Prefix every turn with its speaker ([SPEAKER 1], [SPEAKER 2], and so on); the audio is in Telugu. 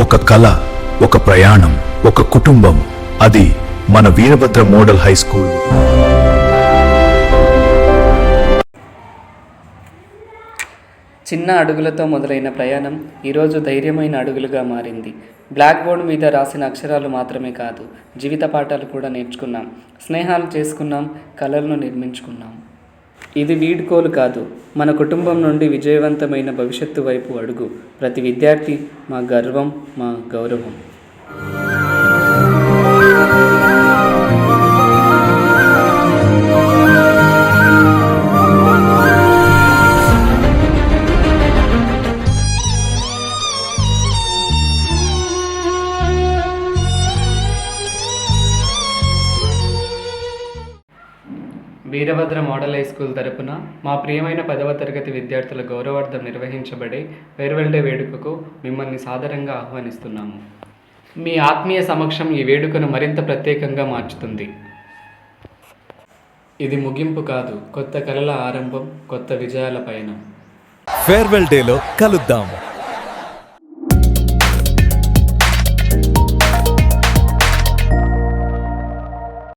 [SPEAKER 1] ఒక కళ, ఒక ప్రయాణం, ఒక కుటుంబం. అది మన వీరభద్ర మోడల్ హై స్కూల్.
[SPEAKER 2] చిన్న అడుగులతో మొదలైన ప్రయాణం ఈరోజు ధైర్యమైన అడుగులుగా మారింది. బ్లాక్ బోర్డ్ మీద రాసిన అక్షరాలు మాత్రమే కాదు, జీవిత పాఠాలు కూడా నేర్చుకున్నాం. స్నేహాలు చేసుకున్నాం, కలలను నిర్మించుకున్నాం. ఇది వీడ్కోలు కాదు, మన కుటుంబం నుండి విజయవంతమైన భవిష్యత్తు వైపు అడుగు. ప్రతి విద్యార్థి మా గర్వం, మా గౌరవం. వీరభద్ర మోడల్ హై స్కూల్ తరపున మా ప్రియమైన 10వ తరగతి విద్యార్థుల గౌరవార్థం నిర్వహించబడే ఫేర్వెల్ డే వేడుకకు మిమ్మల్ని సాదరంగా ఆహ్వానిస్తున్నాము. మీ ఆత్మీయ సమక్షం ఈ వేడుకను మరింత ప్రత్యేకంగా మార్చుతుంది. ఇది ముగింపు కాదు, కొత్త కలల ఆరంభం, కొత్త విజయాల పయనం.
[SPEAKER 3] ఫేర్వెల్ డేలో కలుద్దాం.